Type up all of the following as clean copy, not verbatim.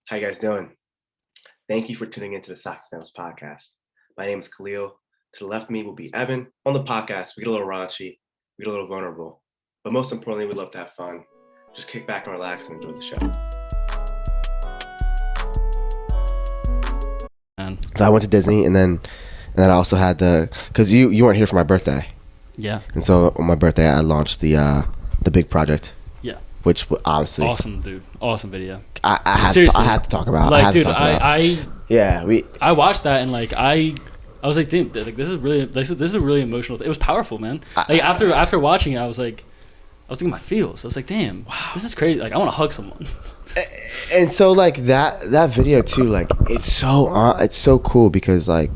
How you guys doing? Thank you for tuning into the Socks&Sandals podcast. My name is Khalil. To the left of me will be Evan. On the podcast, we get a little raunchy, we get a little vulnerable, but most importantly, we love to have fun. Just kick back and relax and enjoy the show. So I went to Disney, and then I also had because you weren't here for my birthday. Yeah. And so on my birthday, I launched the big project. Yeah. Which obviously awesome, dude. Awesome video. I had to talk about. Like, dude, I watched that and like I was like, damn, like this is really emotional. It was powerful, man. Like after watching it, I was thinking my feels. I was like, damn, wow, this is crazy. Like I want to hug someone. And so like that video too, like it's so cool because like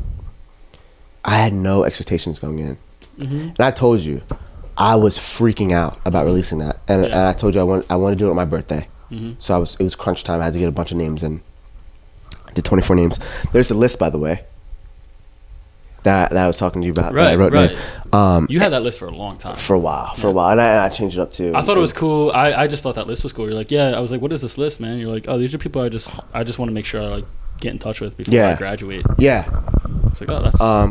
I had no expectations going in, and I told you I was freaking out about releasing that, and I told you I want to do it on my birthday. So it was crunch time. I had to get a bunch of names in. I did 24 names. There's a list, by the way, that I was talking to you about. Right, that I wrote right. You had that list for a long time. For a while, and I changed it up too. I thought it was cool. I just thought that list was cool. You're like, yeah. I was like, what is this list, man? You're like, oh, these are people I just want to make sure I like get in touch with before I graduate. Yeah. It's like, oh,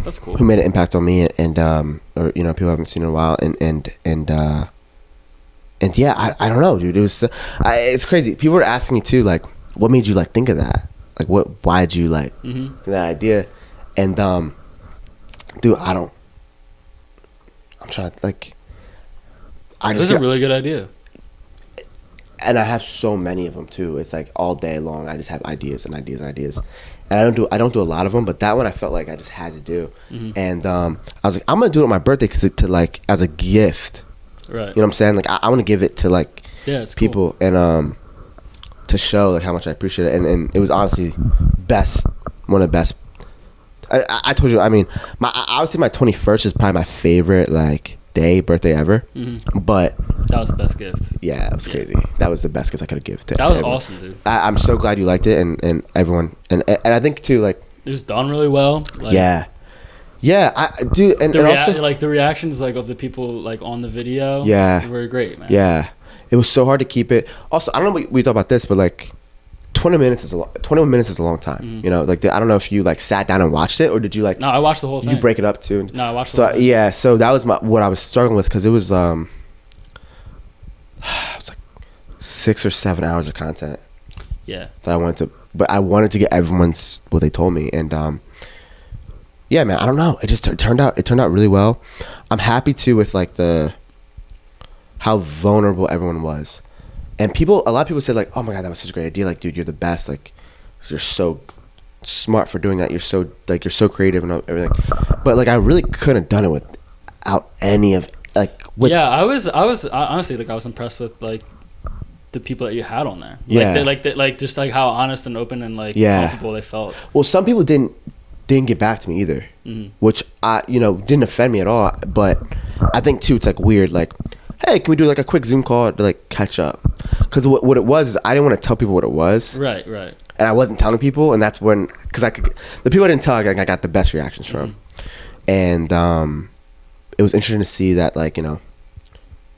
that's cool. Who made an impact on me, and or people I haven't seen in a while, and yeah, I don't know, dude. It was it's crazy. People were asking me too, like, what made you like think of that? Like, why did you like think that idea? And dude, I'm trying to like. This is a really good idea. And I have so many of them too. It's like all day long. I just have ideas and ideas and ideas, and I don't do a lot of them. But that one I felt like I just had to do, and I was like, I'm gonna do it on my birthday to like as a gift. Right. You know what I'm saying? Like I want to give it to like people cool. And to show like how much I appreciate it. And it was honestly one of the best. I told you. I mean, I would say my 21st is probably my favorite like birthday ever. But that was the best gift. Yeah, it was crazy. That was the best gift I could have given to. That was everyone. Awesome, dude. I'm so glad you liked it, and everyone, and I think too like it was done really well. Like, yeah, I do, and also like the reactions like of the people like on the video. Yeah, were great, man. Yeah, it was so hard to keep it. Also, I don't know what we thought about this, but like 21 minutes is a long time. You know, like I don't know if you like sat down and watched it, or did you like? No, I watched the whole thing. Did you break it up too? No, I watched. The whole thing. Yeah, so that was what I was struggling with because it was it was like 6 or 7 hours of content. Yeah. That I wanted to get everyone's what they told me, and yeah, man, I don't know. It just turned out really well. I'm happy too with like how vulnerable everyone was, and a lot of people said like, oh my god, that was such a great idea. Like, dude, you're the best. Like, you're so smart for doing that. You're so creative and everything. But like, I really couldn't have done it without any of like. I was honestly like I was impressed with like the people that you had on there. Like just like how honest and open and like comfortable they felt. Well, some people didn't get back to me either, which didn't offend me at all. But I think too, it's like weird. Like, hey, can we do like a quick Zoom call to like catch up? Because what it was is I didn't want to tell people what it was. Right. And I wasn't telling people, and that's when the people I didn't tell, I got the best reactions from, and it was interesting to see that like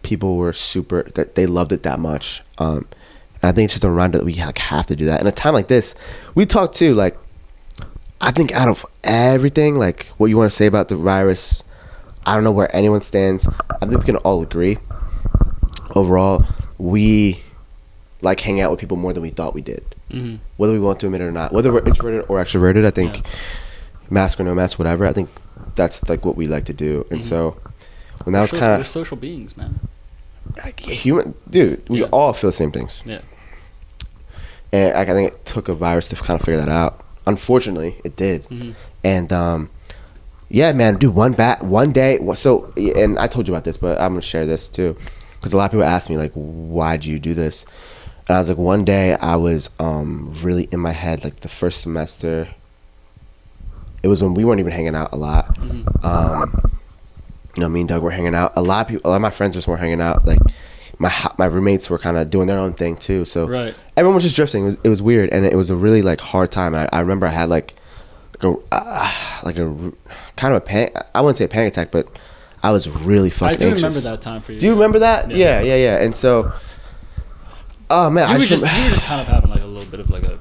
people were that they loved it that much. And I think it's just a reminder that we like have to do that. In a time like this, we talk too like. I think out of everything, like what you want to say about the virus, I don't know where anyone stands. I think we can all agree. Overall, we like hanging out with people more than we thought we did. Whether we want to admit it or not, whether we're introverted or extroverted, I think mask or no mask, whatever. I think that's like what we like to do. And so when that was kind of we're social beings, man. Like, human, dude. We all feel the same things. Yeah. And I think it took a virus to kind of figure that out. Unfortunately, it did. And yeah, man, dude, one day. So, and I told you about this, but I'm gonna share this too, because a lot of people ask me like, why do you do this? And I was like, one day I was really in my head, like the first semester. It was when we weren't even hanging out a lot. Me and Doug were hanging out. A lot of my friends just weren't hanging out. Like my roommates were kind of doing their own thing too. So everyone was just drifting. It was weird, and it was a really like hard time. And I remember I had like a kind of a panic. I wouldn't say a panic attack, but I was really fucking anxious. I do remember that time for you. Do you remember that? Yeah. And so, oh man, you were just kind of having like a little bit of like a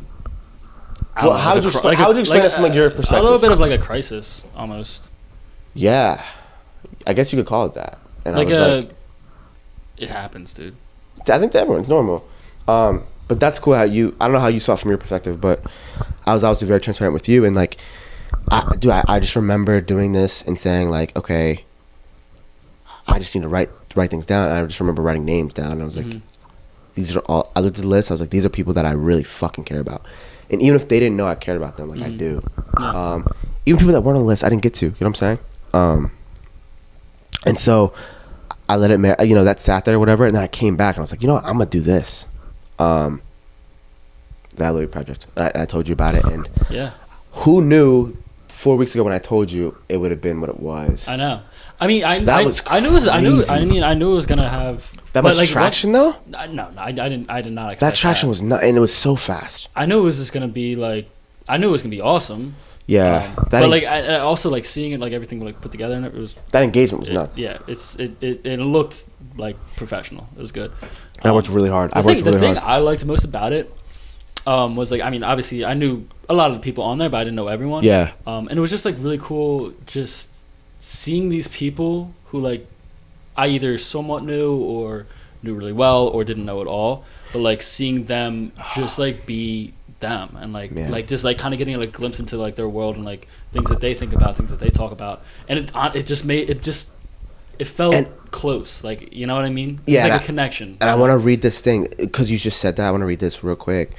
Well, how would you explain it from like your perspective? A little bit of like a crisis, almost. Yeah, I guess you could call it that. And Like it happens, dude. I think to everyone, it's normal. But that's cool how I don't know how you saw it from your perspective, but I was obviously very transparent with you. And like, I just remember doing this and saying like, okay, I just need to write things down. And I just remember writing names down. And I was like, these are all, I looked at the list. I was like, these are people that I really fucking care about. And even if they didn't know I cared about them, like I do. Yeah. Even people that weren't on the list, I didn't get to. You know what I'm saying? And so I let it, that sat there or whatever. And then I came back and I was like, you know what? I'm going to do this. The Louis project. I told you about it. And who knew 4 weeks ago when I told you it would have been what it was? I know. I mean, I knew it was gonna have that much traction though. No, I did not expect that traction was not, and it was so fast. I knew it was just gonna be like, I knew it was gonna be awesome. Yeah, but like, I also like seeing it, like everything like put together, and it was that engagement was nuts. Yeah, it looked like professional. It was good. I worked really hard. The thing I liked most about it was like, I mean, obviously I knew a lot of the people on there, but I didn't know everyone. Yeah. And it was just like really cool, just seeing these people who like I either somewhat knew or knew really well or didn't know at all, but like seeing them just like be them and like like just like kind of getting like a glimpse into like their world and like things that they think about, things that they talk about, and it felt close, like, you know what I mean? It's like a connection. And I want to read this thing because you just said that. I want to read this real quick.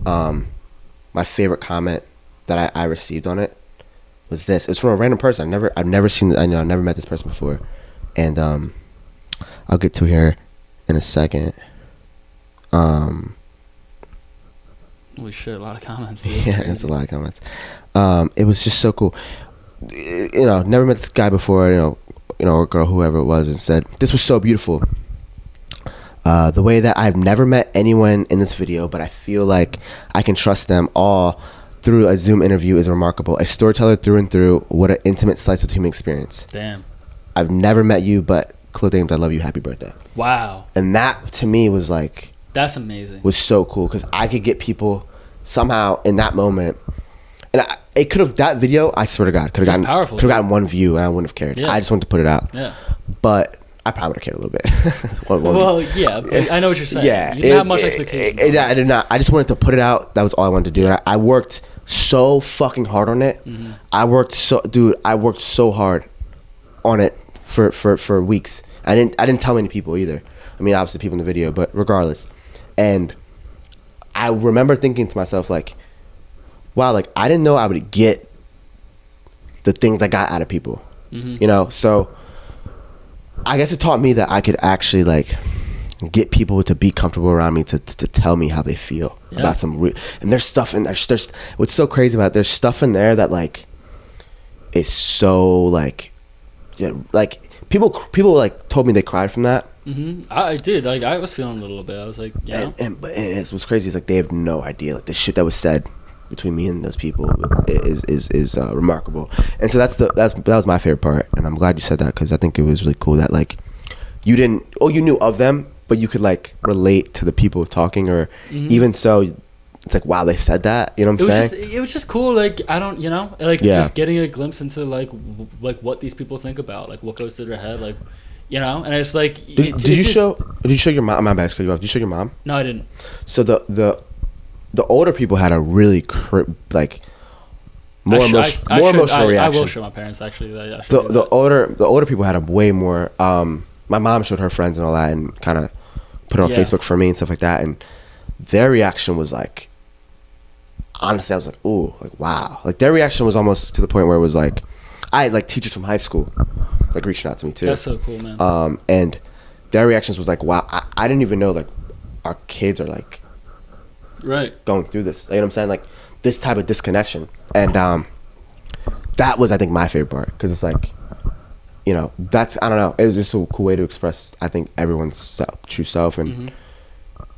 My favorite comment that I received on it was this. It was from a random person. I've never seen. I've never met this person before, and I'll get to here in a second. Holy shit! A lot of comments. Yeah, it's a lot of comments. It was just so cool. Never met this guy before. Or girl, whoever it was, and said this was so beautiful. The way that I've never met anyone in this video, but I feel like I can trust them all through a Zoom interview is remarkable. A storyteller through and through. What an intimate slice of human experience. Damn. I've never met you, but Chloe James, I love you. Happy birthday. Wow. And that to me was like, that's amazing. Was so cool because I could get people somehow in that moment, and it could have, that video, I swear to God, could have gotten one view and I wouldn't have cared. Yeah. I just wanted to put it out. Yeah. But I probably would have cared a little bit. Yeah, I know what you're saying. Yeah, you didn't have much expectation. I did not. I just wanted to put it out. That was all I wanted to do. And I worked so fucking hard on it. Mm-hmm. I worked so hard on it for weeks. I didn't tell many people either. I mean, obviously people in the video, but regardless. And I remember thinking to myself like, wow, like I didn't know I would get the things I got out of people. Mm-hmm. So I guess it taught me that I could actually like get people to be comfortable around me to tell me how they feel about some and there's stuff in there's what's so crazy about it, there's stuff in there that like is so like people like told me they cried from that. Mm-hmm. I did, like I was feeling a little bit. I was like, and what's crazy is like they have no idea like the shit that was said between me and those people is remarkable. And so that was my favorite part, and I'm glad you said that because I think it was really cool that like you knew of them, but you could like relate to the people talking, or even so it's like, wow, they said that, you know what I'm saying? It was just cool, like I don't, just getting a glimpse into like what these people think about, like what goes through their head, like, and it's like did you show your mom? My bad, cut you off. Did you show your mom? No, I didn't. So the older people had a really more emotional reaction. I will show my parents actually. The older people had a way more. My mom showed her friends and all that, and kind of put it on Facebook for me and stuff like that. And their reaction was like, honestly, I was like, ooh, like wow. Like their reaction was almost to the point where it was like, I had like teachers from high school like reaching out to me too. That's so cool, man. And their reactions was like, wow, I didn't even know like our kids are like. Right, going through this, you know what I'm saying, like this type of disconnection. And that was, I think, my favorite part, because it's like, that's, I don't know, it was just a cool way to express, I think, everyone's true self. And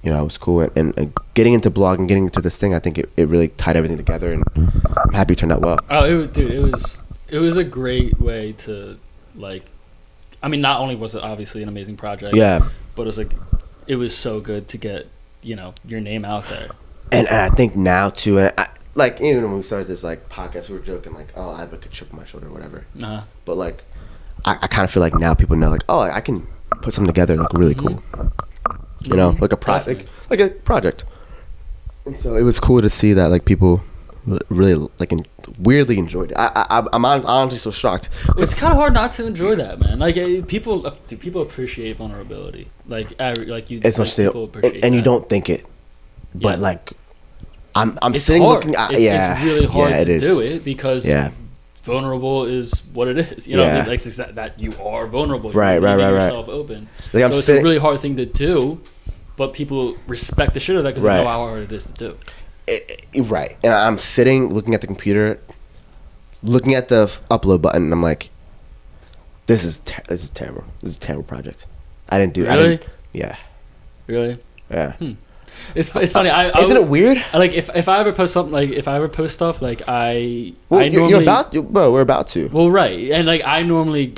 it was cool. And getting into blogging, getting into this thing, I think it really tied everything together, and I'm happy it turned out well. It was a great way to, like, I mean, not only was it obviously an amazing project, but it was like, it was so good to get your name out there. And I think now too, and like even when we started this like podcast, we were joking like, oh, I have like a chip on my shoulder or whatever. But like, I kind of feel like now people know like, oh, I can put something together like really cool. You know, like a project, like a project. And so it was cool to see that like people really like weirdly enjoyed it. I'm honestly so shocked. It's kind of hard not to enjoy that, man. Like people appreciate vulnerability. Like you, as much as they don't, and you don't think it, but like I'm it's sitting hard. looking at it's really hard to do it because yeah. vulnerable is what it is. You know, what I mean? Like it's that you are vulnerable. Right. Yourself open. Like so it's a really hard thing to do, but people respect the shit out of that because they know how hard it is to do. Right, and I'm sitting looking at the computer, looking at the upload button, and I'm like, "This is terrible. This is a terrible project. I didn't do. Really? I didn't, yeah. Really? Yeah. It's funny. Isn't it weird? Like if I ever post something, like if I ever post stuff, like I normally we're about to. Well, right, and like I normally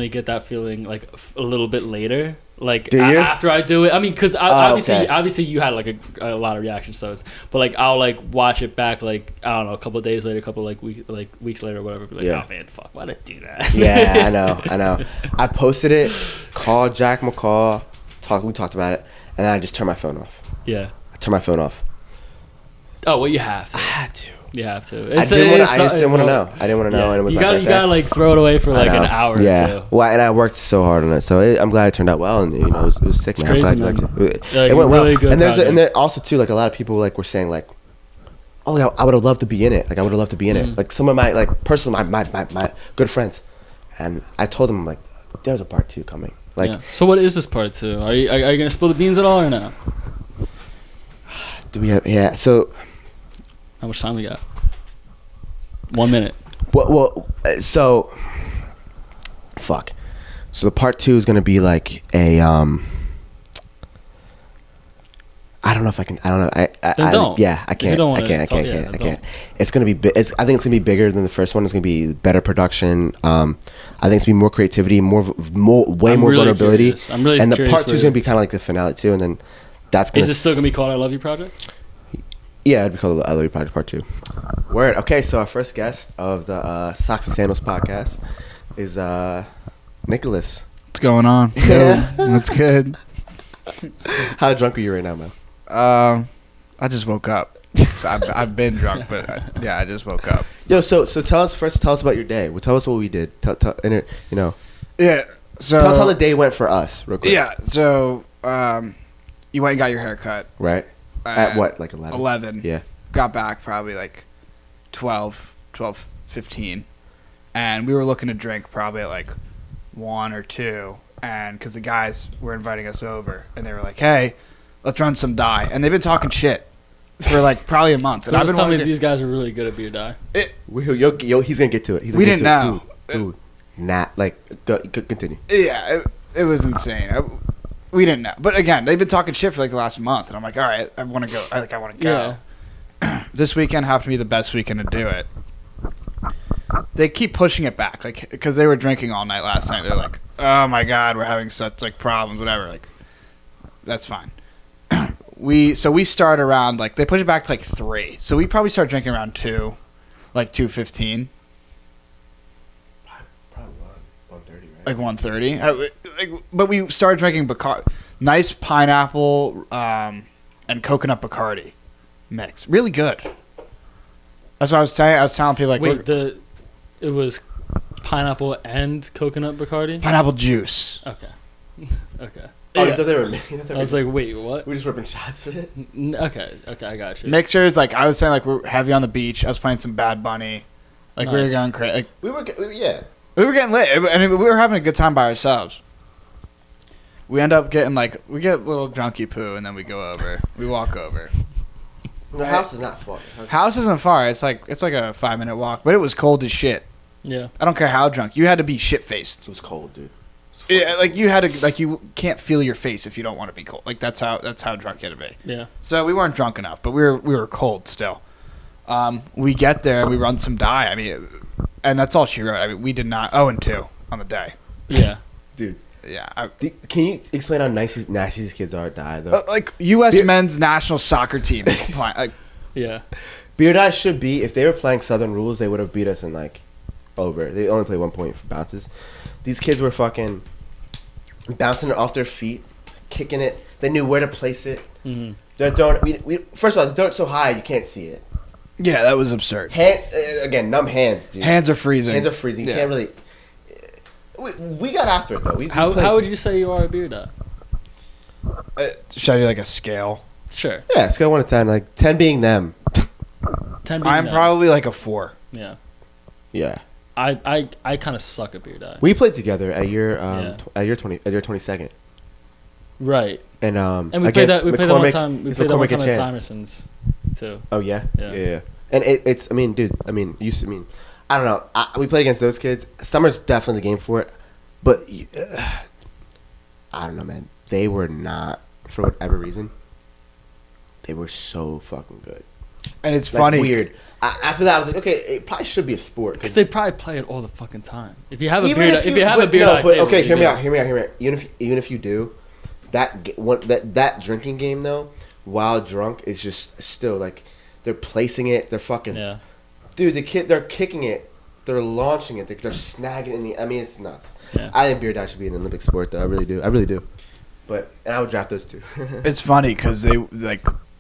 get that feeling like a little bit later. Like after I do it, I mean, because obviously you had like a lot of reactions, so but like I'll like watch it back, like I don't know, a couple of days later, a couple of weeks later, or whatever. Be like, oh man, fuck, why did I do that? Yeah, I know. I posted it, called Jack McCall, we talked about it, and then I just turned my phone off. Yeah, I turned my phone off. Oh well, you have to. I had to. You have to. I just didn't want to know. I didn't want to know. And it was you gotta like throw it away for like an hour or two. Well, and I worked so hard on it, so I'm glad it turned out well. And you know, it was sick. It's man. crazy, I'm glad man. you liked it. It went well. And there also too, like a lot of people like were saying like, oh, I would have loved to be in it. Like I would have loved to be in it. Like some of my like personally my good friends, and I told them like, there's a part 2 coming. Like, so what is this part 2? Are you gonna spill the beans at all or no? Do we have So how much time we got? 1 minute. Well, so fuck. So the part 2 is gonna be like a I don't know if I can. I don't know. I don't. Yeah, I can't. I can't. It's gonna be. I think it's gonna be bigger than the first one. It's gonna be better production. I think it's gonna be more creativity, way more vulnerability. Curious. I'm really. And the part 2 is gonna be kind of like the finale too, and then that's gonna. Is it still gonna be called "I Love You" project? Yeah, it'd be called "I Love You" project part 2. Word. Okay, so our first guest of the Socks and Sandals podcast is Nicholas. What's going on? Yeah, that's good. How drunk are you right now, man? I just woke up. So I've been drunk, but I just woke up. Yo, so tell us about your day. Well, tell us what we did. You know. Yeah. So tell us how the day went for us, real quick. Yeah. So you went and got your hair cut. Right. At what, like 11? 11. Yeah. Got back probably like 12:15, and we were looking to drink probably at like 1 or 2, and because the guys were inviting us over, and they were like, "Hey, let's run some die," and they've been talking shit for like probably a month. So and I've been telling me these guys are really good at beer die. Yo, he's gonna get to it. We didn't know, dude. Continue. Yeah, it was insane. We didn't know, but again, they've been talking shit for like the last month, and I'm like, all right, I want to go. I want to go. Yeah. This weekend happened to be the best weekend to do it. They keep pushing it back, like because they were drinking all night last night. They're like, oh my god, we're having such like problems, whatever. Like, that's fine. We start around like they push it back to like 3, so we probably start drinking around 2, like 2:15. Probably 1:30, right? Like 1:30. But we started drinking nice pineapple and coconut Bacardi mix. Really good. That's what I was saying. I was telling people like, wait, it was pineapple and coconut Bacardi? Pineapple juice. Okay. Okay. Oh, Yeah. you thought they were. I was like, wait, what? We're just ripping shots of it. Okay, I got you. Mixers, like I was saying, like we're heavy on the beach. I was playing some Bad Bunny. Like we were going crazy. Like, we were getting lit, and we were having a good time by ourselves. We end up getting we get a little drunky poo, and then we go over. We walk over. The house is not far. House isn't far. It's like a 5-minute walk, but it was cold as shit. Yeah. I don't care how drunk. You had to be shit faced. It was cold, dude. Yeah, like you had to you can't feel your face if you don't want to be cold. Like that's how drunk you had to be. Yeah. So we weren't drunk enough, but we were cold still. We get there and we run some die. I mean, and that's all she wrote. I mean, we did not 0-2 on the day. Yeah. Dude. Yeah. Can you explain how nasty these kids are at die though? Like U.S. men's national soccer team. Like Yeah. Beer Die should be, if they were playing Southern rules, they would have beat us in like over. They only play 1 point for bounces. These kids were fucking bouncing it off their feet, kicking it. They knew where to place it. Mm-hmm. They're throwing. First of all, they throw it so high you can't see it. Yeah, that was absurd. Again, numb hands, dude. Hands are freezing. Hands are freezing. You can't really. We got after it though. How would you say you are a beer die? Should I do like a scale? Sure. Yeah, scale 1 to 10. Like 10 being them. 10 being I'm them. probably like a 4. Yeah. Yeah. I kind of suck at beer die. We played together at your 22nd. Right. And we played that. We played that one time. We played that one McCormick time and at Simerson's too. Oh yeah? Yeah. And it's. I mean, dude. I don't know. We played against those kids. Summer's definitely the game for it, but I don't know, man. They were not, for whatever reason. They were so fucking good. And it's Like, funny. Weird. After that, I was like, okay, it probably should be a sport Because they probably play it all the fucking time. If you have a even beer, if if you have a beer, no, but table, okay, you hear me do. out. Even if you do, that drinking game though, while drunk, is just still like they're placing it. They're fucking. Yeah. Dude, they're kicking it. They're launching it. They're snagging it in the. I mean, it's nuts. Yeah. I think beer dive should be an Olympic sport, though. I really do. But I would draft those two. It's funny because they're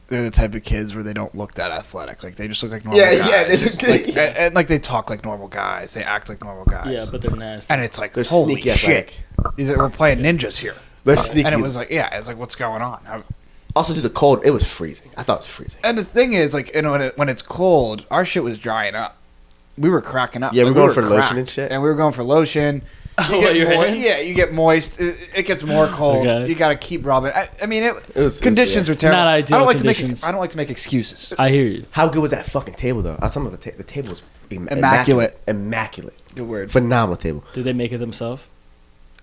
the type of kids where they don't look that athletic. Like they just look like normal guys. Yeah, they look good. Like, and like they talk like normal guys. They act like normal guys. Yeah, but they're nasty. And it's like, They're holy sneaky shit. athletic. We're playing ninjas here. They're sneaky. And it was like, it's like, what's going on? Also, through the cold, it was freezing. I thought it was freezing. And the thing is, like, when it's cold, our shit was drying up. We were cracking up. Yeah, like, we're going for cracked. lotion and shit. And we were going for lotion. You get your moist. hands? Yeah, you get moist. It gets more cold. Okay. You got to keep rubbing. I mean, was conditions were terrible. Not ideal conditions. I don't like to make excuses. I hear you. How good was that fucking table, though? The table was Immaculate. Immaculate. Good word. Phenomenal table. Did they make it themselves?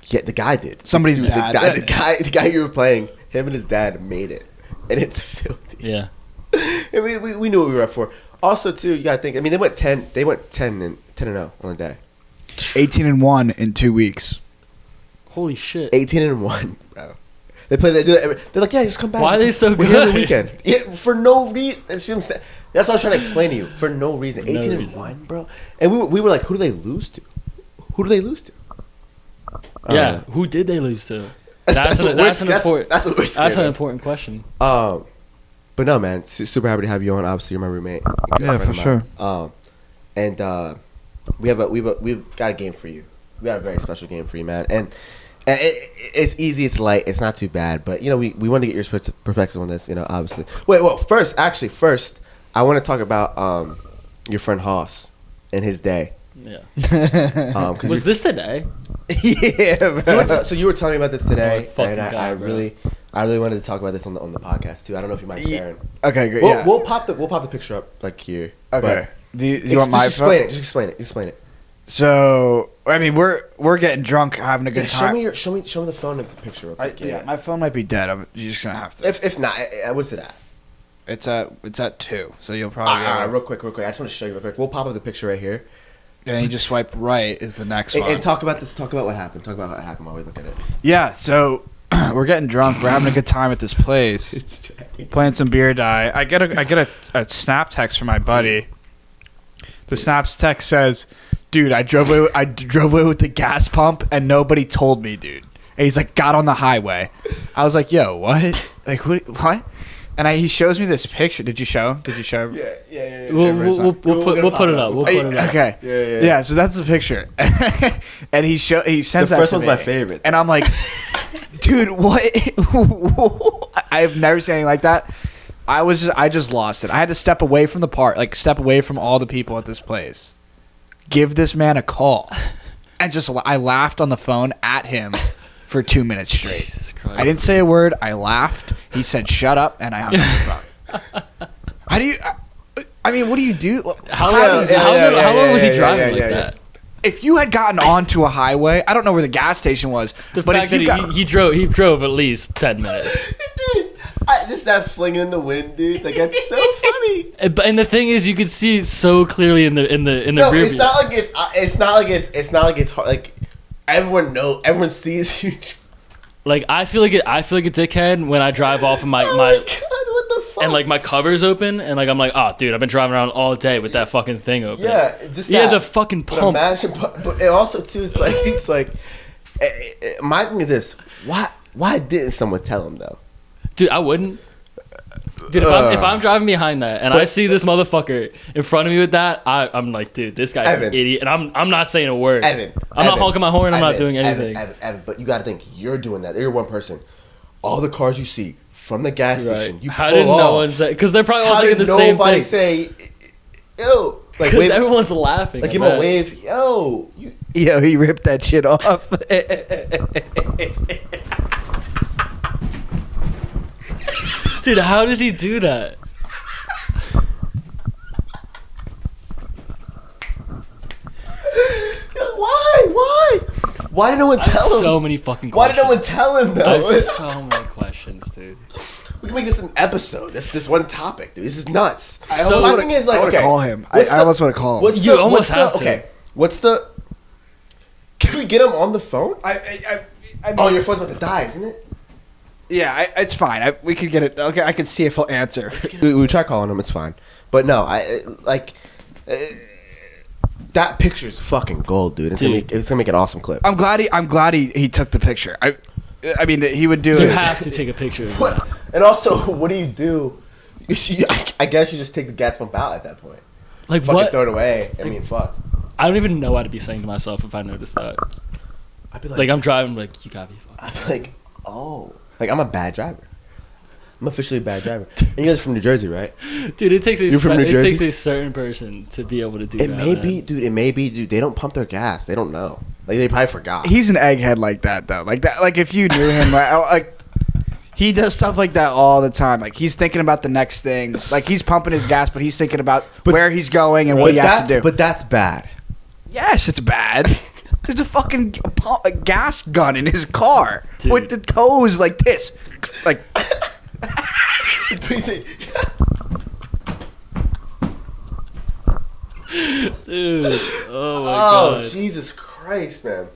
Yeah, the guy did. Somebody's dad. The guy you were playing, him and his dad made it, and it's filthy. Yeah. And we knew what we were up for. Also, too, you gotta think. I mean, they went 10 and 0 on the day. 18-1 in 2 weeks. Holy shit. 18-1, bro. They play. They're like, yeah, just come back. Why are they so We're here on the good? weekend. Yeah, for no reason. That's what I'm saying. That's what I was trying to explain to you. For no reason. For no 18-1, bro. And we were like, who do they lose to? Yeah. Who did they lose to? That's an important important question. But no, man, super happy to have you on. Obviously, you're my roommate. You're a Yeah, friend for of sure. And we've got a game for you. We got a very special game for you, man. And it's easy, it's light, it's not too bad. But we want to get your perspective on this. Obviously. First, I want to talk about your friend Haas and his day. Yeah. Was this today? Yeah, man. So you were telling me about this today, fucking and I really wanted to talk about this on the podcast too. I don't know if you mind sharing. Okay, great. We'll pop the picture up like here. Okay. Do you want my phone? Just explain it. So, I mean, we're getting drunk, having a good time. Show me the phone and the picture. Real quick. Yeah, my phone might be dead. You're just gonna have to. If not, what's it at? It's at 2, so you'll probably. Real quick. I just want to show you real quick. We'll pop up the picture right here. And you just swipe right is the next one. And talk about this. Talk about what happened. Talk about what happened while we look at it. Yeah, so we're getting drunk. We're having a good time at this place, playing some beer die. I get a snap text from my buddy. The snaps text says, "Dude, I drove away with the gas pump and nobody told me, dude." And he's like, "Got on the highway." I was like, "Yo, what? Like what?" And he shows me this picture. Did you show? Yeah. We'll put it up. We'll put it up. Okay. Yeah. So that's the picture. And he sends the that first to one's me. my favorite. And I'm like, dude, what? I've never seen anything like that. I just lost it. I had to step away from the part, like step away from all the people at this place. Give this man a call. And I laughed on the phone at him for 2 minutes straight. Jesus Christ. I didn't say a word. I laughed. He said, "Shut up," and I hung up the phone. How do you? I mean, what do you do? How long was he driving like that? If you had gotten onto a highway, I don't know where the gas station was. The but fact if that he drove at least 10 minutes. Dude, just that flinging in the wind, dude. Like that's so funny. And the thing is, you could see it so clearly in the rear it's view. it's not like it's hard. Like everyone sees you. Like I feel like a dickhead when I drive off of my God, what the and like my cover's open, and like I'm like, oh, dude, I've been driving around all day with that fucking thing open. Yeah, just yeah, that. the fucking But pump. imagine, but it also too, it's like, my thing is this: why didn't someone tell him though? Dude, I wouldn't. Dude, if I'm driving behind that and I see this motherfucker in front of me with that, I'm like, dude, this guy's an idiot, and I'm not saying a word. I'm not honking my horn. I'm not doing anything. Evan, but you got to think, you're doing that. You're one person. All the cars you see from the gas station, you how pull did off. no one say? Because they're probably all thinking the same thing. Nobody say, yo, like because everyone's laughing. Like give him a wave, yo, yo, he ripped that shit off. Dude, how does he do that? Why did no one tell him? So many fucking questions. Why did no one tell him though? I have so many questions, dude. We can make this an episode. This one topic, dude. This is nuts. My thing is like, I want to call him. I almost want to call him. You almost have to. Okay, what's the? Can we get him on the phone? Oh, your phone's about to die, isn't it? Yeah, it's fine. We could get it. Okay, I can see if he'll answer. We try calling him. It's fine. But no, that picture's fucking gold, dude. It's gonna make an awesome clip. I'm glad he took the picture. I mean, he would do it. You have to take a picture of that. And also, what do you do? I guess you just take the gas pump out at that point. Like fucking what? throw it away. I mean, fuck. I don't even know what I'd be saying to myself if I noticed that. I'd be like I'm driving, like, you gotta be fucking. I'd be like, oh. Like, I'm a bad driver. I'm officially a bad driver. And you guys are from New Jersey, right? Dude, it takes Jersey? takes a certain person to be able to do that. It may be, dude. They don't pump their gas. They don't know. Like, they probably forgot. He's an egghead like that, though. Like that. Like, if you knew him, like, he does stuff like that all the time. Like, he's thinking about the next thing. Like, he's pumping his gas, but he's thinking about where he's going and what he has to do. But that's bad. Yes, it's bad. There's a fucking gas gun in his car. Dude. With the hose like this. Like... Dude, oh my god. Jesus Christ, man.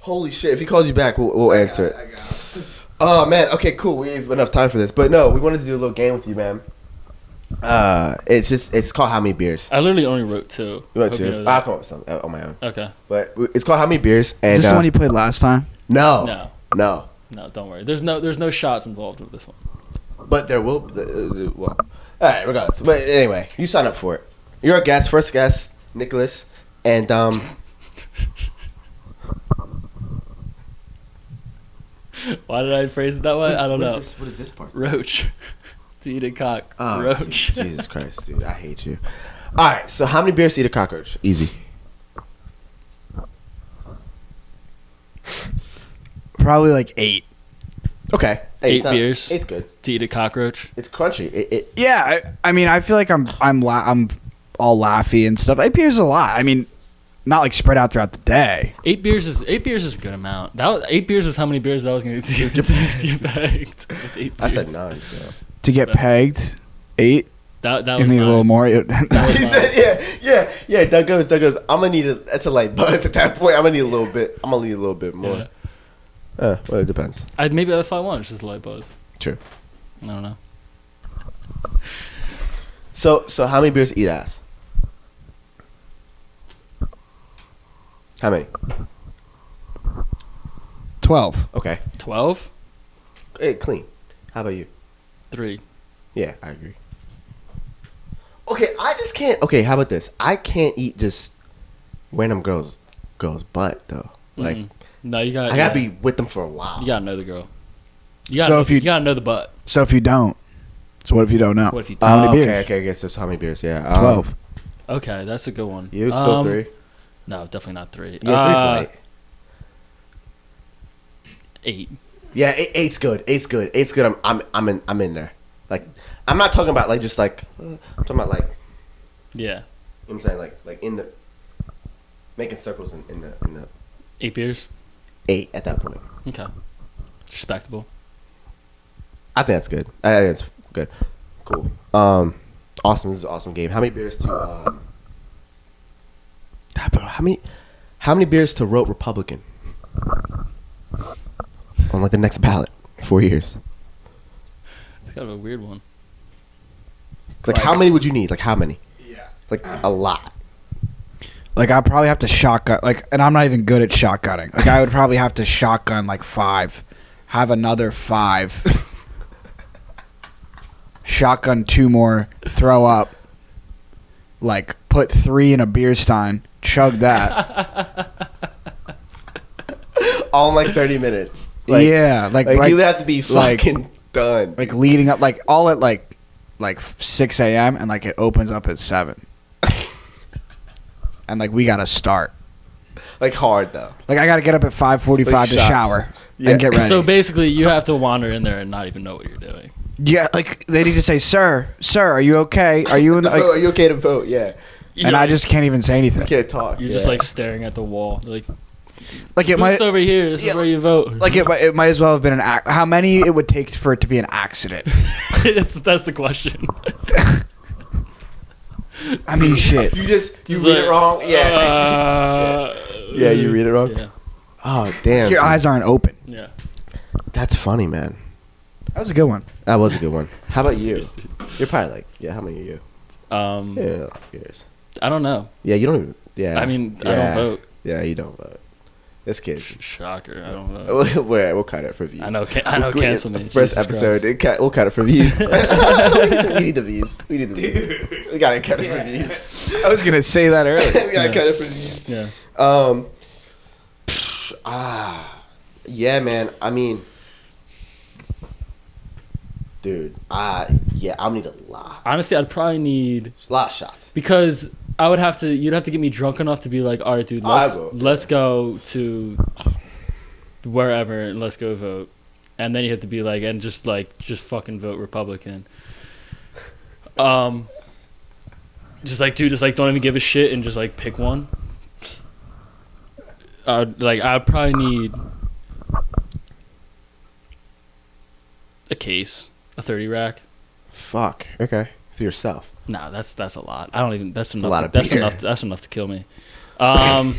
Holy shit. If he calls you back, we'll answer it. I got it. Oh, man. Okay, cool. We have enough time for this. But no, we wanted to do a little game with you, man. It's called How Many Beers. I literally only wrote 2. You wrote 2? I'll come up with some on my own. Okay. But it's called How Many Beers. And, is this the one you played last time? No, don't worry. There's no shots involved with this one. But there will. Well, all right. Regardless. But anyway, you sign up for it. You're a guest, first guest, Nicholas, and Why did I phrase it that way? I don't know. What is this part? Roach. To eat a cock. Oh, Roach. Jesus Christ, dude. I hate you. All right. So how many beers to eat a cockroach? Easy. Probably like 8. Okay. 8 beers. 8's good. To eat a cockroach. It's crunchy. Yeah. I mean, I feel like I'm all laughy and stuff. 8 beers is a lot. I mean, not like spread out throughout the day. 8 beers is a good amount. 8 beers is how many beers I was going to get pegged. It's 8 beers. I said 9. So. To get pegged, 8. That was need a little more. He said, yeah. Doug goes. I'm gonna need that's a light buzz at that point. I'm gonna need a little bit. I'm gonna need a little bit more. Yeah. Well, it depends. Maybe that's all I want. It's just a light buzz. True. I don't know. So how many beers to eat ass? How many? 12. Okay. 12? Hey, clean. How about you? 3. Yeah, I agree. Okay, I just can't. Okay, how about this? I can't eat just random girls' butt though. Like, no, you got. I gotta be with them for a while. You gotta know the girl. You gotta know the butt. So if you don't, so what if you don't know? What if you don't? How many beers? Okay. So how many beers? Yeah, 12. Okay, that's a good one. You still 3? No, definitely not 3. Yeah, 3's light. 8. Yeah, 8's good. 8's good. 8's good. I'm in there. Like, I'm not talking about like just like. I'm talking about like. Yeah. You know what I'm saying? Like in the making circles in the 8 beers. 8 at that point. Okay. Respectable. I think that's good. I think it's good. Cool. Awesome. This is an awesome game. How many beers to how many beers to vote Republican on like the next ballot? 4 years. It's kind of a weird one. Like how many would you need? Like how many? Yeah. Like a lot. Like I'd probably have to shotgun. Like, and I'm not even good at shotgunning. Like I would probably have to shotgun like 5, have another 5, shotgun 2 more, throw up. Like put 3 in a beer stein, chug that. All in like 30 minutes. Like, yeah, like you have to be fucking done. Like leading up, like all at like 6 a.m. and like it opens up at 7. And like we gotta start. Like hard though. Like I gotta get up at 5:45 like to shower yeah. and get ready. So basically, you have to wander in there and not even know what you're doing. Yeah, like they need to say, "Sir, are you okay? Are you in the, like, are you okay to vote?" Yeah. And I just can't even say anything. You can't talk. You're just like staring at the wall. Like it might over here. This is where you vote. Like it might as well have been an how many it would take for it to be an accident. That's the question. I mean, shit. You read it wrong. Yeah. Yeah, you read it wrong. Yeah. Oh damn. Your eyes aren't open. Yeah. That's funny, man. That was a good one. That was a good one. How about you? You're probably like, yeah. How many are you? Yeah, years. I don't know. Yeah, you don't even. Yeah. I mean, I don't vote. Yeah, you don't vote. This kid. Shocker. I don't know. We'll cut it for views. I know. Cancel me. First Jesus episode. We'll cut it for views. we need the views. We need the views. We gotta cut it for views. I was gonna say that earlier. We gotta cut it for views. Yeah. Yeah, man. I mean, dude. Yeah, I'll need a lot. Honestly, I'd probably need A lot of shots. because I would have to. You'd have to get me drunk enough to be like, all right, dude, let's go to wherever and let's go vote. And then you have to be like, and just fucking vote Republican. Just like, dude, just like don't even give a shit and just like pick one. I'd probably need a case, a 30 rack. Fuck. Okay. For yourself. Nah, that's a lot. I don't even. That's enough. a lot of that's beer. enough. That's enough to kill me. I'm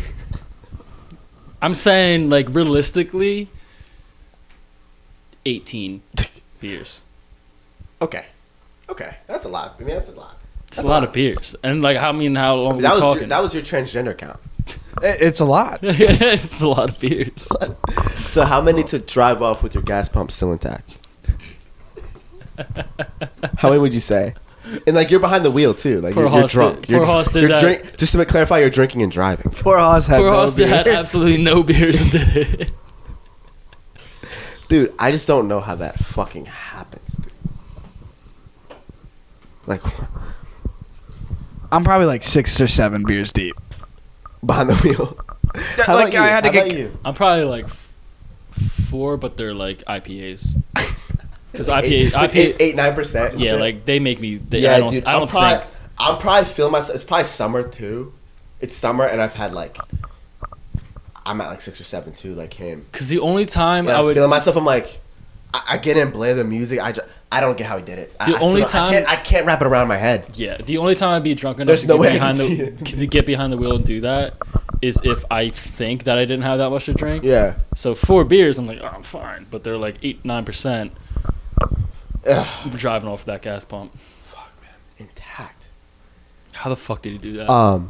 saying like realistically, 18 beers. Okay. That's a lot. I mean, that's a lot. It's a lot of beers, and like how long are we talking? That was your transgender count. It's a lot. It's a lot of beers. So how many to drive off with your gas pump still intact? How many would you say? And like you're behind the wheel too. Like you're drunk. You're that. Just to clarify, you're drinking and driving. Poor Hoss had absolutely no beers and did it. Dude, I just don't know how that fucking happens, dude. Like, I'm probably like 6 or 7 beers deep behind the wheel. How like I had to get. You? I'm probably like 4, but they're like IPAs. Because IPA 8-9%. Yeah, like they make me. Dude. I'm probably feeling myself. It's probably summer too. It's summer, and I've had like. I'm at like 6 or 7 too, like him. Because the only time I'm feeling myself, I'm like, I get in, blare the music. I don't get how he did it. I can't wrap it around my head. Yeah, the only time I'd be drunk enough to get behind the wheel and do that is if I think that I didn't have that much to drink. Yeah. So 4 beers, I'm like, oh, I'm fine. But they're like 8-9%. I'm driving off that gas pump. Fuck, man. Intact. How the fuck did he do that?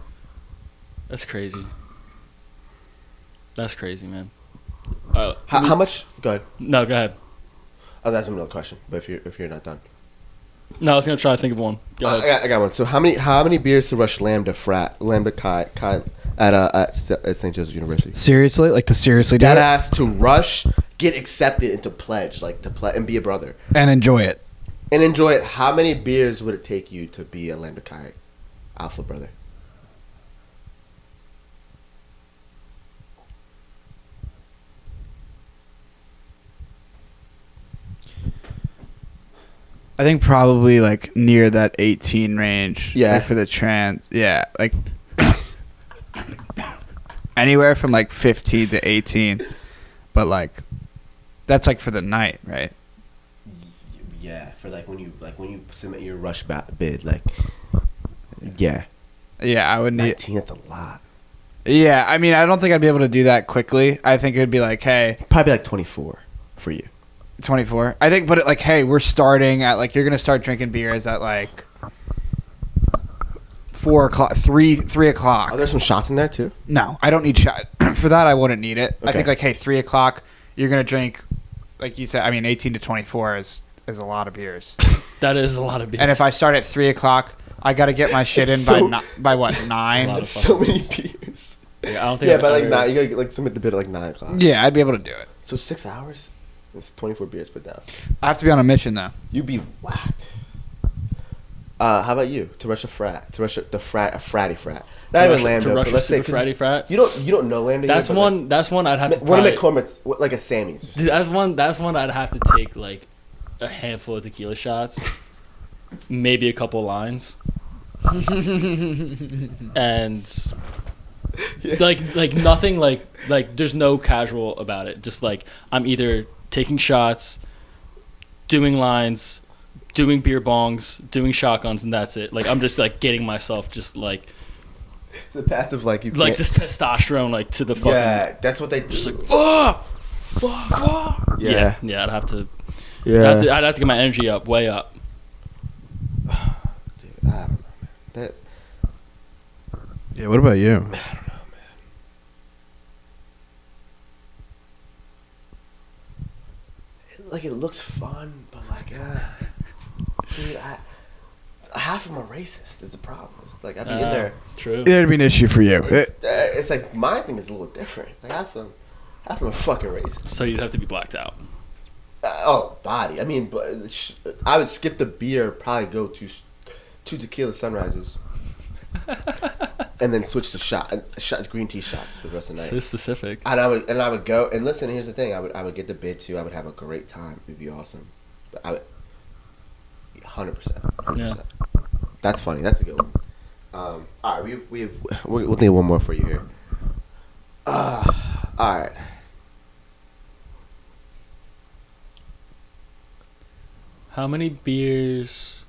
That's crazy. That's crazy, man. How much? Go ahead. No, go ahead. I was asking another question, but if you're not done. No, I was gonna try to think of one. Go ahead. I got one. So how many beers to rush Lambda Chi at St. Joseph's University? Seriously, like to seriously do That it ass to rush, get accepted into pledge, like and be a brother and enjoy it. How many beers would it take you to be a Lambda Chi Alpha brother? I think probably like near that 18 range. Yeah. Like for the trans. Yeah. Like anywhere from like 15 to 18. But like that's like for the night, right? Yeah, for like when you submit your rush bid, like yeah. Yeah, I would need 19, that's a lot. Yeah, I mean, I don't think I'd be able to do that quickly. I think it would be like, hey, probably like 24 for you. 24. I think, but like, hey, we're starting at like, you're gonna start drinking beers at like 4 o'clock, 3 o'clock. Are there some shots in there too? No, I don't need shot. For that, I wouldn't need it. I Okay. think like, hey, 3 o'clock, you're gonna drink, like you said. I mean, 18 to 24 is a lot of beers. That is a lot of beers. And if I start at 3 o'clock, I gotta get my shit It's in by what, 9? lot of That's so many beers. I don't think. Yeah, I've but like ever- 9, you gotta like submit the bid at like 9 o'clock. Yeah, I'd be able to do it. So 6 hours. It's 24 beers put down. I have to be on a mission though. You'd be whacked. How about you? To rush a frat. To rush a fratty frat. Not even Lambda, to rush but a let's say super fratty frat. you don't know Lambda. That's yet, but, one. That's one I'd have to. Like, one of probably- McCormick's, like a Sammy's. Dude, that's one I'd have to take like a handful of tequila shots, maybe a couple lines, and Yeah. like nothing like there's no casual about it. Just like I'm either taking shots, doing lines, doing beer bongs, doing shotguns, and that's it. Like I'm just like getting myself just like The passive like you. like can't- just testosterone like to the fucking Yeah, that's what they just do. like fuck. Yeah. Yeah. I'd have to. Yeah. I'd have to get my energy up, way up. Dude, I don't know, man. That Yeah. What about you? like it looks fun, but like, dude, half of them are racist. Is the problem? It's like I'd be in there. True. It'd be an issue for you. It's like my thing is a little different. Like half of them are fucking racist. So you'd have to be blacked out. Body. I mean, but I would skip the beer. Probably go to 2 tequila sunrises, and then switch to shot green tea shots for the rest of the night. So specific. And I would go and listen. Here's the thing: I would get the bid too. I would have a great time. It'd be awesome. But I would 100%. That's funny. That's a good one. All right, we'll think of one more for you here. All right. How many beers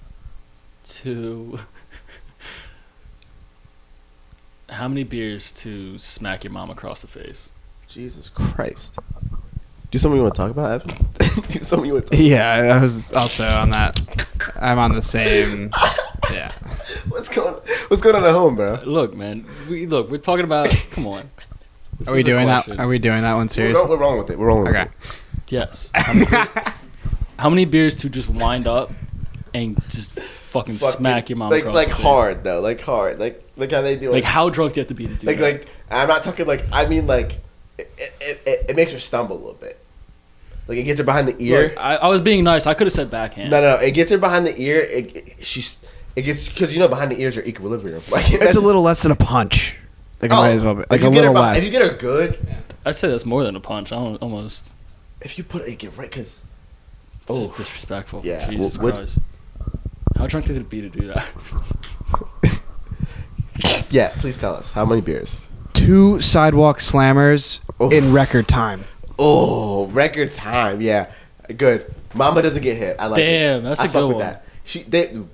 to smack your mom across the face? Jesus Christ. Do something you want to talk about, Evan? Do something you want to talk Yeah, I was also on that. I'm on the same. Yeah. What's going on at home, bro? Look, man. We're talking about. Come on. This Are we is a doing that? question. Are we doing that one seriously? We're wrong with it. We're wrong with Okay. it. Yes. How many beers to just wind up and just fucking smack your mom across like the face? hard though, like hard, like how they do. Like how drunk do you have to be to do that? like I'm not talking like I mean like it makes her stumble a little bit. Like it gets her behind the ear. Look, I was being nice. I could have said backhand. No, it gets her behind the ear. It gets because behind the ears are equilibrium. Like It's a little less than a punch. Like it might as well be. Like if a you get her little If less. you get her good, I'd say that's more than a punch. Almost. if you put it get right because. It's just disrespectful. Yeah, Jesus would- Christ. How drunk did it be to do that? Yeah, please tell us how many beers. 2 sidewalk slammers Oof. in record time. Oh, record time. Yeah, good. Mama doesn't get hit. I like it. Damn, that's I a fuck good with one. that.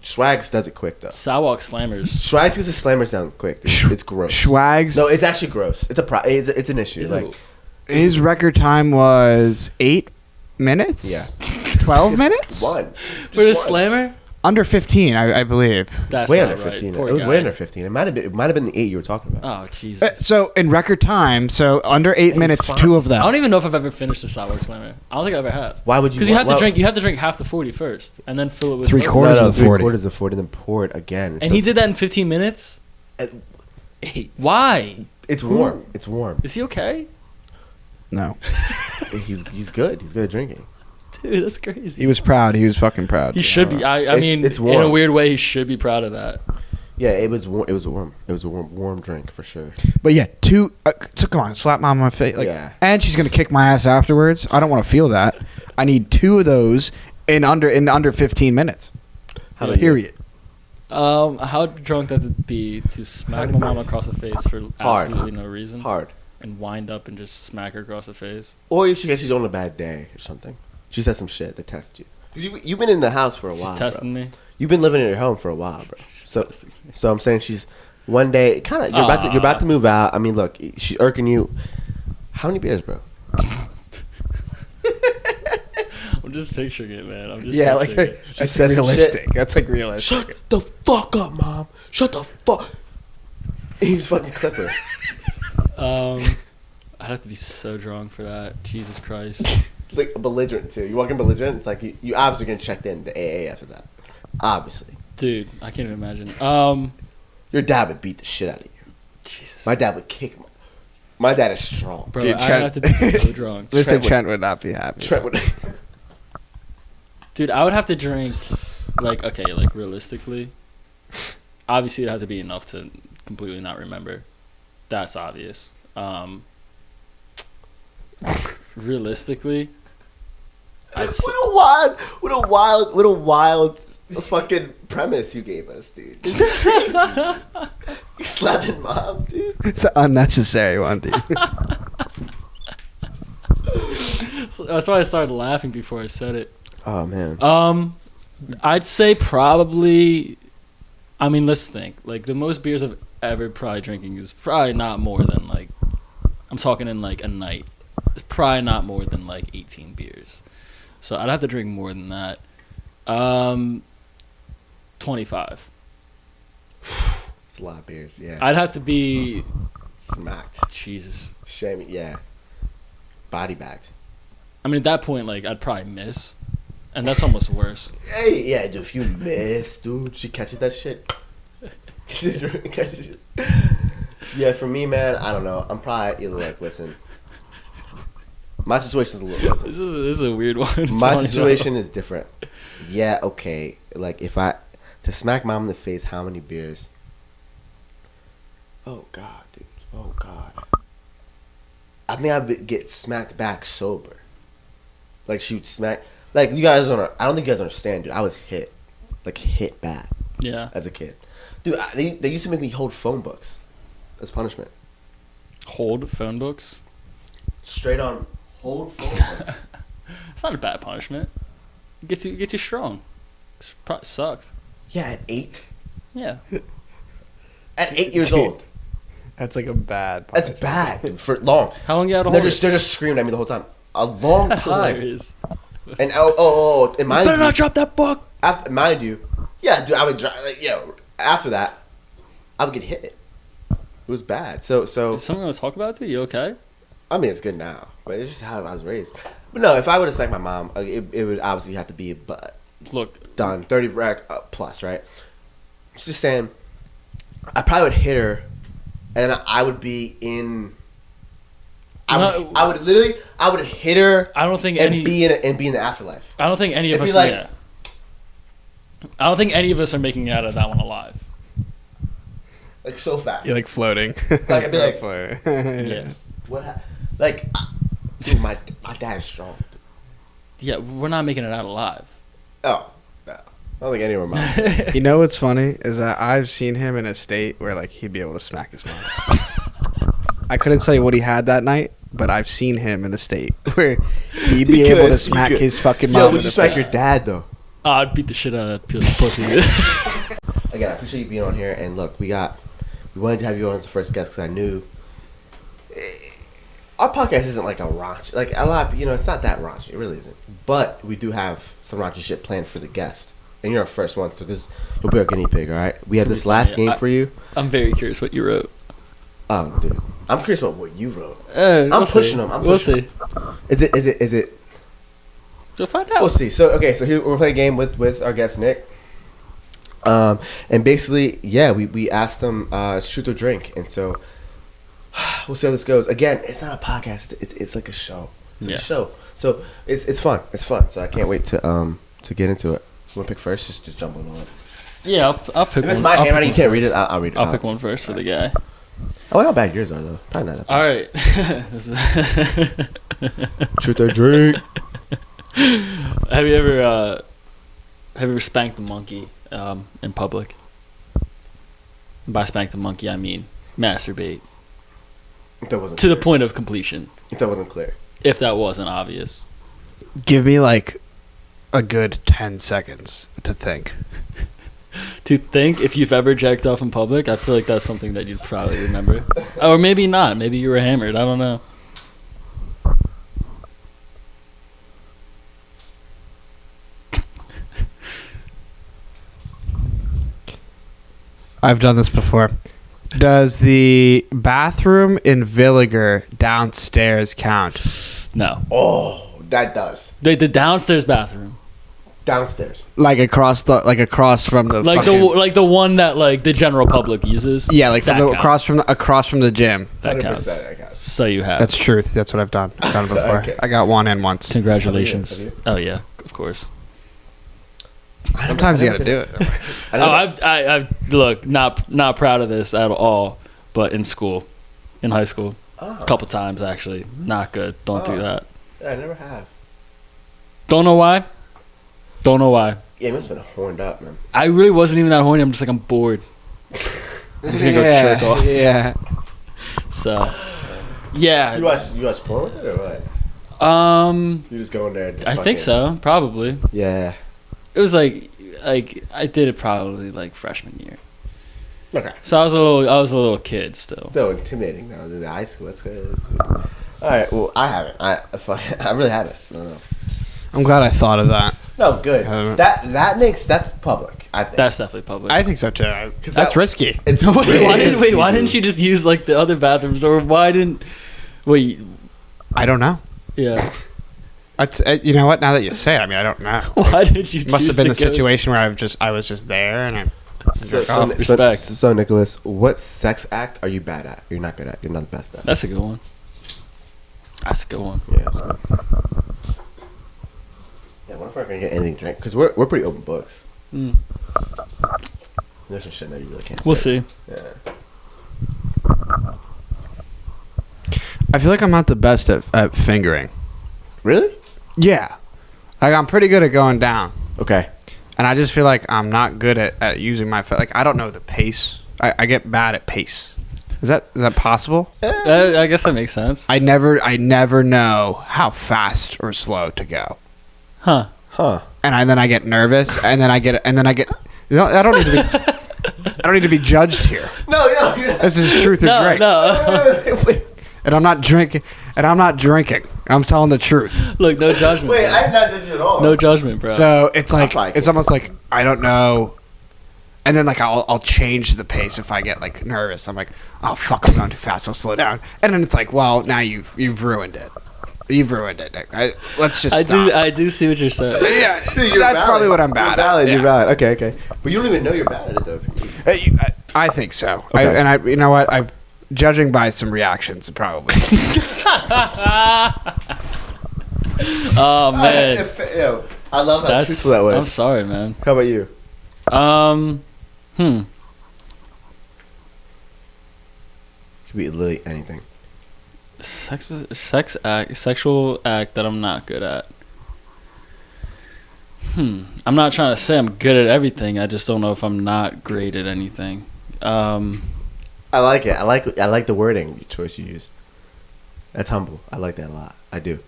Swags does it quick though. Sidewalk slammers. Swags gets the slammers down quick. It's gross. Schwags. No, it's actually gross. It's an issue. Ew. Like His record time was 8 minutes. Yeah. 12 minutes. one. For the Just one. slammer? Under 15, I believe. That's Way not under right. 15. Poor It was guy. way under 15. It might have been the 8 you were talking about. Oh, Jesus. So in record time, so under 8 minutes, fine. 2 of them. I don't even know if I've ever finished a sidewalk slammer. I don't think I ever have. Why would you? Because you have to drink half the 40 first, and then fill it with Three milk. quarters. of the 40. 3/4 of the 40, then pour it again. And he did that in 15 minutes. Why? It's warm. It's warm. Is he okay? No. He's good. He's good at drinking. Dude, that's crazy. He was proud. He was fucking proud. He should be. I mean, it's in a warm. weird way, he should be proud of that. Yeah, it was warm. It was warm. It was a warm drink for sure. But yeah, 2. So come on, slap mom on my face. Like, Yeah. And she's gonna kick my ass afterwards. I don't want to feel that. I need 2 of those in under 15 minutes. How about you? Period. How drunk does it be to smack my mom Nice. across the face for Hard. absolutely no reason? Hard. And wind up and just smack her across the face? Or if she's on a bad day or something. She said some shit to test you. Because you've been in the house for a while. She's testing me. You've been living in your home for a while, bro. So I'm saying she's one day kind of you're about to move out. I mean, look, she's irking you. How many beers, bro? I'm just picturing it, man. I'm just like picturing it. that's realistic. That's like realistic. Shut the fuck up, mom. Shut the fuck. He's fucking Clipper. I'd have to be so drunk for that. Jesus Christ. Like belligerent too. You walk in belligerent. It's like you obviously getting checked in to AA after that. Obviously. Dude, I can't even imagine. Your dad would beat the shit out of you. Jesus. My dad would kick. My dad is strong. Bro, Dude, I'd Trent- have to be so drunk. Listen, Trent would not be happy. Trent would. Dude, I would have to drink, like realistically. Obviously, it'd have to be enough to completely not remember. That's obvious. Realistically, what a wild fucking premise you gave us, dude. This is crazy. You slapping mom, dude. It's an unnecessary one, dude. So that's why I started laughing before I said it. Oh man. I'd say probably. I mean, let's think. Like the most beers I've ever probably drinking is probably not more than like. I'm talking in like a night. It's probably not more than like 18 beers. So I'd have to drink more than that. 25. It's a lot of beers. Yeah. I'd have to be Smacked. Jesus. Shame. Yeah. Body bagged. I mean, at that point, like I'd probably miss, and that's almost worse. Hey, yeah, dude. If you miss, dude, she catches that shit. Catches it. Yeah, for me, man, I don't know. I'm probably either like, listen. My situation's a little. Listen, This is a weird one. my situation is different. Yeah, okay. Like if I to smack mom in the face, how many beers? Oh God, dude. Oh God. I think I'd get smacked back sober. Like she would smack. Like you guys don't. I don't think you guys understand, dude. I was hit, like hit bad. Yeah. As a kid, dude. They used to make me hold phone books as punishment. Hold phone books. Straight on hold phone books. It's not a bad punishment. It gets you strong. It probably sucked. Yeah, at 8. Yeah. At 8 years Dude. old. That's like a bad. That's bad, dude. For long. How long you had to They're hold just screaming at me the whole time. A long That's time. hilarious. And and mind Better you, not drop that book. after mind you, yeah, dude, I would like, after that, I would get hit. It was bad. So Is someone else talk about it? You okay? I mean, it's good now, but it's just how I was raised. But no, if I would have smacked my mom, it would obviously have to be Look, done 30 rack plus, right? It's just saying, I probably would hit her, and I would be in. I would hit her. I don't think and be in the afterlife. I don't think any of It'd us. be like- Yeah. I don't think any of us are making it out of that one alive. Like so fast. You're like floating. Like, I'd be like- Yeah. What? Like, dude, my dad is strong. Yeah, we're not making it out alive. Oh, no. I don't think anyone mind. You know what's funny is that I've seen him in a state where like he'd be able to smack his mom. I couldn't tell you what he had that night, but I've seen him in a state where he'd be able to smack his fucking mom. Yo, in would the you smack face. your dad though? I'd beat the shit out of that pussy. Again, I appreciate you being on here. And look, we wanted to have you on as the first guest because I knew our podcast isn't like a raunchy, like a lot. It's not that raunchy. It really isn't. But we do have some raunchy shit planned for the guest, and you're our first one, so you'll be our guinea pig. All right. We have this last game for you. I'm very curious what you wrote. Oh, dude, I'm curious about what you wrote. I'm pushing them. We'll see. Is it? We'll find out. We'll see. So okay, so here we're playing a game with our guest Nick. And basically, yeah, we asked him it's truth or drink, and so we'll see how this goes. Again, it's not a podcast; it's like a show. It's like a show. So it's fun. It's fun. So I can't wait to get into it. You want to pick first? Just jump on it. Yeah, I'll pick If one. it's my I'll handwriting, you pick can't one read it. first. I'll read it. I'll pick one first for the guy. I wonder how bad yours are, though. Probably not that All bad. right. Truth or drink? Have you ever spanked a monkey in public? By spank the monkey, I mean masturbate If that wasn't to the clear. point of completion. If that wasn't clear. If that wasn't obvious. Give me like a good 10 seconds to think. To think if you've ever jacked off in public, I feel like that's something that you'd probably remember. Or maybe not. Maybe you were hammered. I don't know. I've done this before. Does the bathroom in Villiger downstairs count? No. Oh, that does. The downstairs bathroom. Downstairs. Like across from the like the one that like the general public uses. Yeah, like from That the, counts. across from the gym. That 100% counts. that counts. So you have. That's truth. That's what I've done. I've done it before. Okay. I got one in once. Congratulations. Have you? Oh yeah, of course. Sometimes you got to do it. I've look not proud of this at all, but in high school, a couple times actually, not good. Don't do that. I never have. Don't know why. Yeah, you must have been horned up, man. I really wasn't even that horny. I'm just like I'm bored. I'm just gonna go jerk off. Yeah. So, yeah. You watch porn with it or what? You just go in there. And just I think so. Probably. Yeah. It was like I did it probably like freshman year. Okay. So I was a little kid still. So intimidating though. In high school, that's good. All right. Well, I haven't. I really haven't. I don't know. I'm glad I thought of that. No, good. That's public. I think. That's definitely public. I think so too. That's risky. It's why didn't you just use like the other bathrooms, or why didn't? Wait. I don't know. Yeah. That's you know what? Now that you say it, I mean, I don't know. Why did you? Must have been choose a to go- situation where I was just there and I. Respect. So, Nicholas, what sex act are you bad at? You're not good at. You're not the best at. That's a good one. That's a good one. Yeah. That's good. Yeah. What if we're gonna get anything to drink? Because we're pretty open books. Mm. There's some shit that you really can't. We'll say. see. Yeah. I feel like I'm not the best at fingering. Really? Yeah. Like I'm pretty good at going down. Okay. And I just feel like I'm not good at using my foot. Like I don't know the pace. I get bad at pace. Is that possible? I guess that makes sense. I never know how fast or slow to go. Huh. And then I get nervous and then I get you know, I don't need to be judged here. No, you're not. This is truth or drink. No. And I'm not drinking. I'm telling the truth. Look, no judgment. Wait, bro. I did not judge you at all. No judgment, bro. So it's like like it's it. almost like I don't know. And then like I'll change the pace if I get like nervous. I'm like, oh fuck, I'm going too fast. I'll slow down. And then it's like, well, now you've ruined it. You've ruined it. Let's just. Stop. I do see what you're saying. Yeah, Dude, you're that's valid. probably what I'm bad You're valid. at. You're Yeah. valid. Okay. But you don't even know you're bad at it though. I think so. Okay. You know what? I'm judging by some reactions, probably. Oh man, I love how truthful that was. I'm sorry, man. How about you? Could be literally anything. Sexual act that I'm not good at. I'm not trying to say I'm good at everything. I just don't know if I'm not great at anything. I like it. I like the wording choice you used. That's humble. I like that a lot. I do.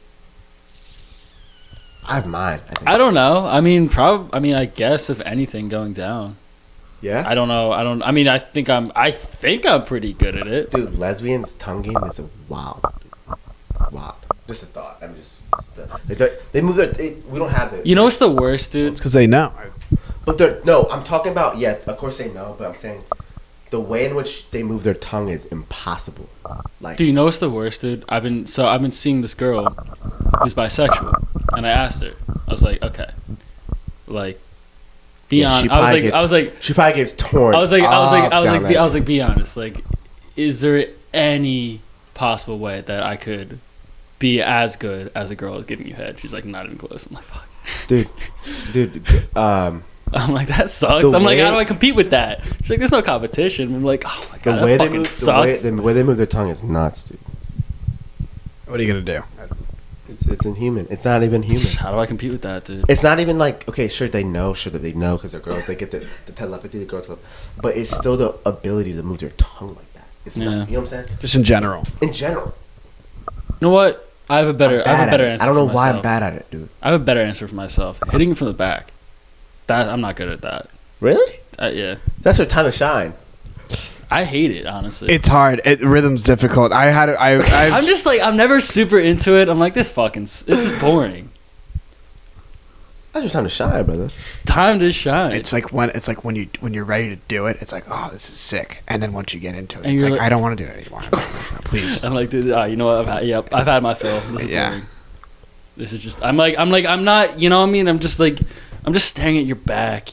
I have mine. I don't know. I mean, I guess if anything, going down. Yeah. I don't know. I think I'm pretty good at it. Dude, lesbians tonguing is a wild. Just a thought. I'm just they move their. We don't have it. You know what's the worst, dude? Because they know. But I'm talking about. Yeah, of course they know. But I'm saying the way in which they move their tongue is impossible. Like, Do you know what's the worst, dude? I've been seeing this girl who's bisexual, and I asked her. I was like, okay, like, be honest. I was like, she probably gets torn. I was like, be honest. Like, is there any possible way that I could be as good as a girl is giving you head? She's like, not even close. I'm like, fuck. Dude. I'm like, that sucks. I'm like, how do I compete with that? She's like, there's no competition. I'm like, oh my god, that fucking sucks. The way they move their tongue is nuts, dude. What are you gonna do? It's inhuman. It's not even human. How do I compete with that, dude? It's not even like, okay, sure that they know because they're girls. They get the telepathy, the girls, but it's still the ability to move their tongue like that. It's not, you know what I'm saying? Just in general. In general. You know what? I have a better answer. I don't know for why myself. I'm bad at it, dude. I have a better answer for myself. Hitting it from the back. That I'm not good at that. Really? Yeah. That's your time to shine. I hate it, honestly. It's hard. Rhythm's difficult. I'm just like, I'm never super into it. I'm like, this is boring. That's your time to shine, brother. Time to shine. It's like when you're ready to do it. It's like, oh, this is sick. And then once you get into it, And it's you're like, like- I don't want to do it anymore. Please. I'm like, dude, you know what? I've had my fill. This is boring. This is just. I'm not. You know what I mean? I'm just staring at your back.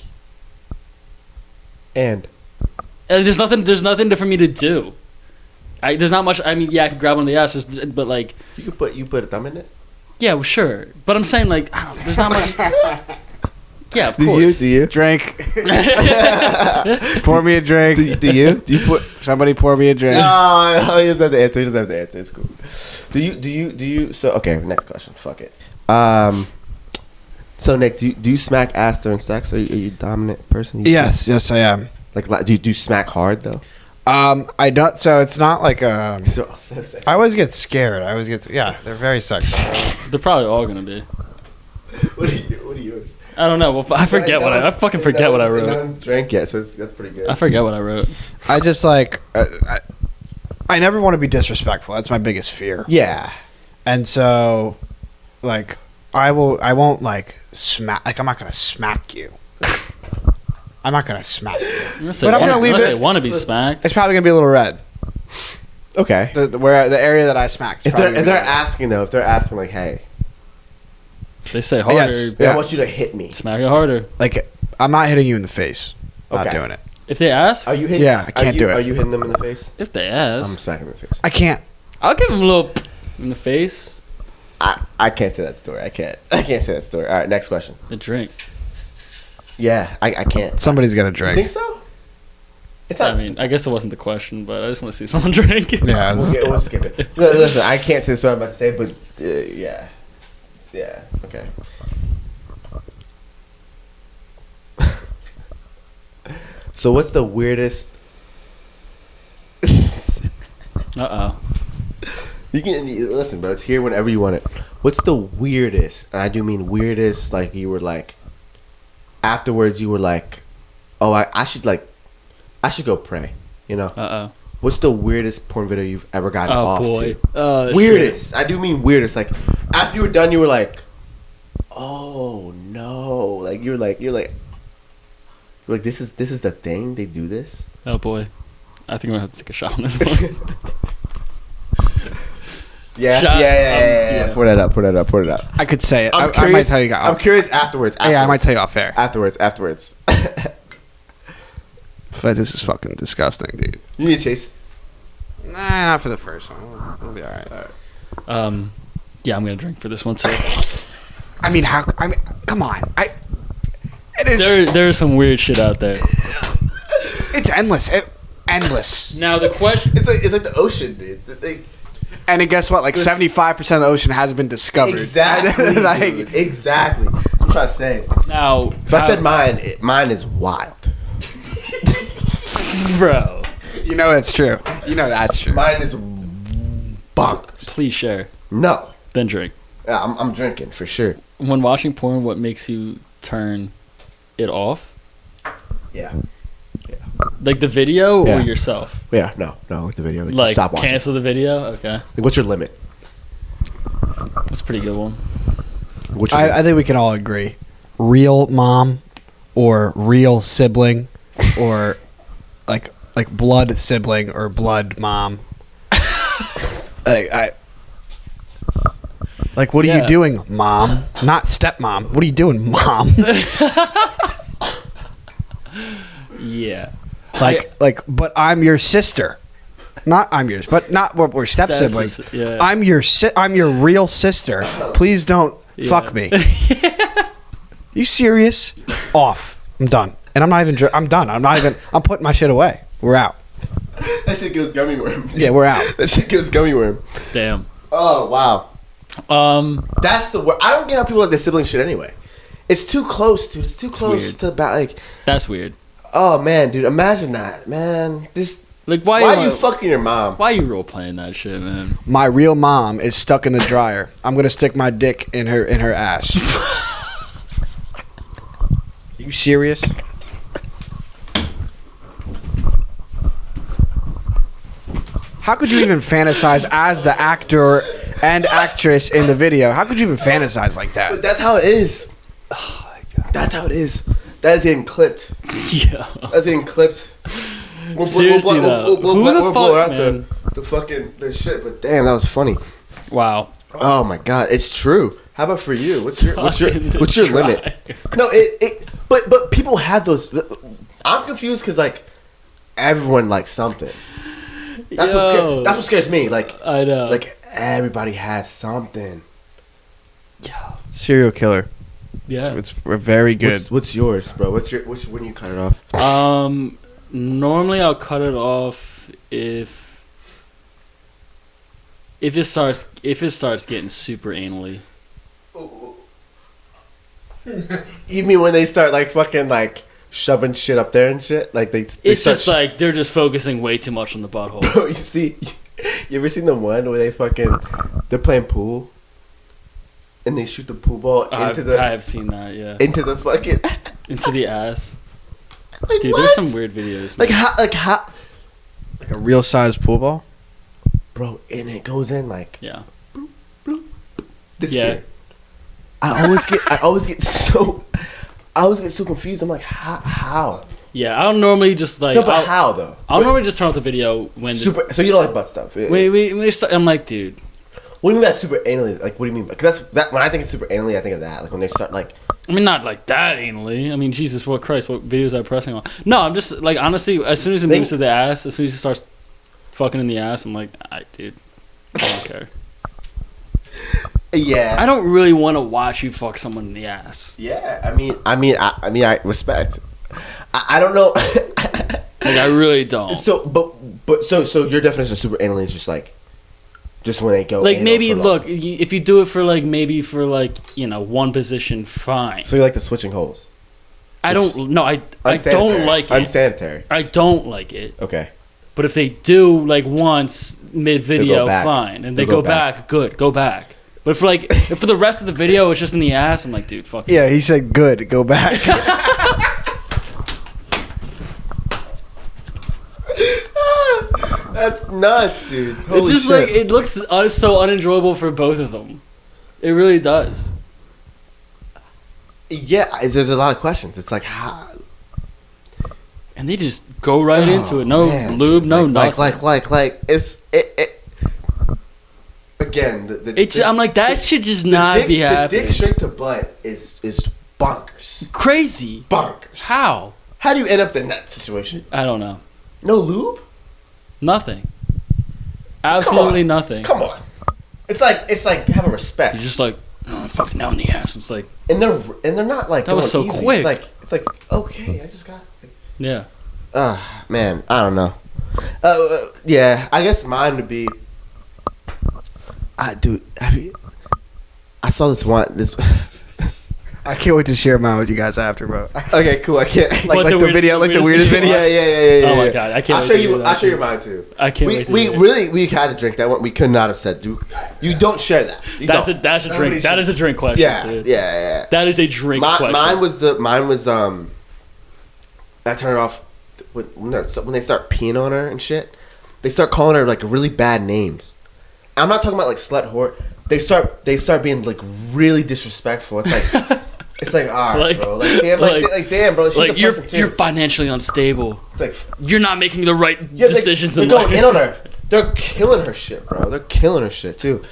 And There's nothing for me to do. There's not much. I mean, yeah, I can grab on the ass, but like, you put a thumb in it. yeah, well, sure. But I'm saying like, I don't, there's not much. Yeah, of course. Do you Drink. Pour me a drink. do you put? Somebody pour me a drink. No, he doesn't have to answer. He doesn't have to answer. It's cool. Do you? So okay, next question. Fuck it. So Nick, do you smack ass during sex? Are you a dominant person? Yes, I am. Like, do you smack hard though? I don't. So it's not like So sexy. I always get scared. They're very sexy. They're probably all gonna be. What are yours? I don't know. Well, I fucking forget what I wrote. Drank yet, so that's pretty good. I forget what I wrote. I just like I never want to be disrespectful. That's my biggest fear. Yeah. And so, like, I won't like smack. Like, I'm not gonna smack you. I'm not gonna smack you. But I'm gonna leave it. They want to be smacked. It's probably gonna be a little red. Okay. The area that I smacked. If they're asking like, hey, they say harder. Yes. I want you to hit me. Smack it harder. Like, I'm not hitting you in the face. Not doing it. If they ask, Are you hitting? Yeah, I can't do it. Are you hitting them in the face? if they I'm ask, smacking them in the face. I can't. I'll give them a little in the face. I can't say that story. I can't say that story. All right, next question. The drink. Yeah, I can't. Somebody's got to You drink. think so? It's not. I mean, I guess it wasn't the question, but I just want to see someone drink. Yeah. We'll skip it. No, listen, I can't say what I'm about to say, but yeah. Okay. So what's the weirdest? You can listen, bro. It's here whenever you want it. What's the weirdest? And I do mean weirdest. Like, you were like, afterwards you were like, oh, I should go pray. You know. What's the weirdest porn video you've ever gotten off to? Weirdest. Shit. I do mean weirdest. Like, after you were done, you were like, oh no. Like, you're like, this is the thing. They do this. Oh boy, I think I'm gonna have to take a shot on this one. Yeah. Pour that up. I could say it. I'm I might tell you. I'm curious afterwards. Yeah, I might tell you off air. Afterwards. But this is fucking disgusting, dude. You need a chase. Nah, not for the first one. We'll be all right. Yeah, I'm gonna drink for this one too. I mean, come on. It is. There is some weird shit out there. It's endless. Endless. Now the question. It's like the ocean, dude. And guess what? Like 75% of the ocean hasn't been discovered. Exactly. Exactly. That's what I'm trying to say. Now, if I said mine is wild. Bro. You know that's true. Mine is bonkers. Please share. No. Then drink. Yeah, I'm drinking for sure. When watching porn, what makes you turn it off? Yeah. Like the video Yeah. or yourself? Yeah, no, like the video. Like stop watching. cancel the video? Okay. Like, what's your limit? That's a pretty good one. I think we can all agree. Real mom or real sibling or like blood sibling or blood mom. Like, what are you doing, mom? Not stepmom. What are you doing, mom? Yeah. But I'm your sister. Not I'm yours, but not what we're step siblings. Yeah. I'm your real sister. Please don't fuck me. You serious? Off. I'm done. And I'm not even. I'm done. I'm putting my shit away. We're out. That shit goes gummy worm. Yeah, we're out. That shit goes gummy worm. Damn. Oh wow. That's the word. I don't get how people like the sibling shit anyway. It's too close, dude. It's too close to like. That's weird. Oh man, dude, imagine that, man. This like why are you fucking your mom? Why are you role playing that shit, man? My real mom is stuck in the dryer. I'm gonna stick my dick in her ass. You serious? How could you even fantasize as the actor and actress in the video? How could you even fantasize like that? But that's how it is. That's how it is. That is getting clipped. Yeah. That's getting clipped. Seriously though, who the fuck, man? The fucking the shit. But damn, that was funny. Wow. Oh my god, it's true. How about for you? What's your limit? No, but people have those. I'm confused because like everyone likes something. That's what scares me. Like I know. Like everybody has something. Serial killer. Yeah. It's very good. What's yours, bro? Which when you cut it off? Normally I'll cut it off if it starts getting super anally. You mean when they start like fucking like shoving shit up there and shit? Like they it's just like they're just focusing way too much on the butthole. Bro, you ever seen the one where they're playing pool and they shoot the pool ball into the? I have seen that, yeah. Into the fucking. Into the ass. Like, dude, what? there's some weird videos. Man. Like how? Like a real size pool ball, bro, and it goes in like. Yeah. Bloop, bloop, this yeah. Weird. I always get so confused. I'm like, how? Yeah, I don't normally just like. No, but how though? I'll normally just turn off the video when. So you don't like butt stuff? I'm like, dude. What do you mean by super anally? Like, what do you mean? Because that when I think it's super anally, I think of that. Like when they start like. I mean, not like that anally. I mean, Jesus, what Christ, what videos am I pressing on? No, I'm just like honestly, as soon as it moves to the ass, as soon as it starts fucking in the ass, I'm like, dude, I don't care. Yeah, I don't really want to watch you fuck someone in the ass. Yeah, I mean, I respect. I don't know. Like, I really don't. So, but your definition of super anally is just when they go like maybe look if you do it for like maybe for like one position, fine. So you like the switching holes? I don't like it. Unsanitary. I don't like it. Okay. But if they do like once mid video, fine, and they go back, good, go back. But if for the rest of the video it's just in the ass, I'm like, dude, fuck. Yeah, he said good, go back. That's nuts, dude. Holy it's just shit. like it looks so unenjoyable for both of them. It really does. Yeah, there's a lot of questions. It's like how. And they just go right into it. No lube, no nothing. Like it's it. Again, I'm like that should just not be happening. The dick straight to butt is bonkers. Crazy. Bonkers. How? How do you end up in that situation? I don't know. No lube? Nothing. Absolutely nothing. Come on. It's like have a respect. You're just like, no, I'm fucking down the ass. It's like, and they're not like that was so easy. quick. It's like okay, I just got. Yeah. Man, I don't know. Yeah, I guess mine would be. Dude, I saw this one. I can't wait to share mine with you guys after, bro. Okay, cool. I can't like the weirdest video. Yeah. Oh my god, I can't. I'll show you mine too. I can't wait. We had to drink that one. We could not have said, dude. You don't share that. That's a drink. That is a drink question. Yeah, dude. yeah. That is a drink question. Mine was I turned it off when they start peeing on her and shit. They start calling her like really bad names. I'm not talking about like slut whore. They start being like really disrespectful. It's like all right, bro. Like damn, bro. She's like you're financially unstable. It's like you're not making the right decisions. They're going in on her. They're killing her shit, bro. They're killing her shit too.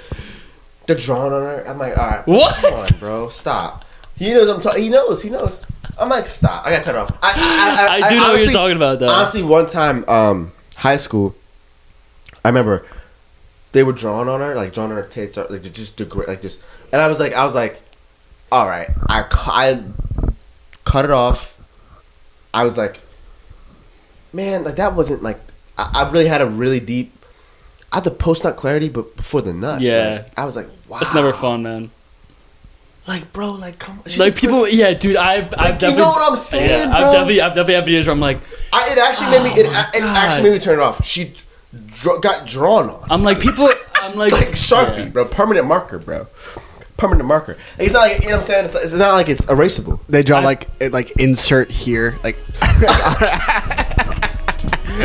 They're drawing on her. I'm like, all right, what? Come on, bro. Stop. He knows I'm talking. He knows. I'm like, stop. I got cut off. I do know honestly, what you're talking about, though. Honestly, one time, high school, I remember they were drawing on her, like drawing on her tits, like just degrade, like just. And I was like, all right. I cut it off. I was like, man, like that wasn't like. I really had a really deep. I had the post nut clarity, but before the nut. Yeah. Like, I was like, wow. It's never fun, man. Like, bro, like, come on. Like, people, yeah, dude, I've definitely. You know what I'm saying, bro? I've definitely had videos where I'm like. It actually made me turn it off. She got drawn on. I'm like, people. I'm like Sharpie, bro. Permanent marker, bro. Permanent marker. It's not like, you know what I'm saying? It's not like it's erasable. They draw like insert here, like.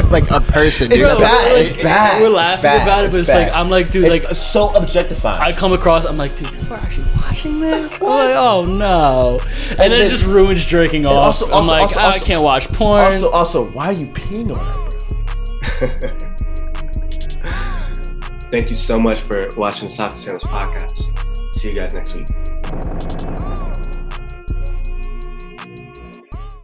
Like a person. It's bad. It's bad. We're laughing about it, but it's like I'm like, dude, like so objectifying. I come across, I'm like, dude, people are actually watching this? I'm like, oh no. And then it just ruins jerking off. I'm like, I can't watch porn. Also, why are you peeing on it, bro? Thank you so much for watching the Socks&Sandals podcast. See you guys next week.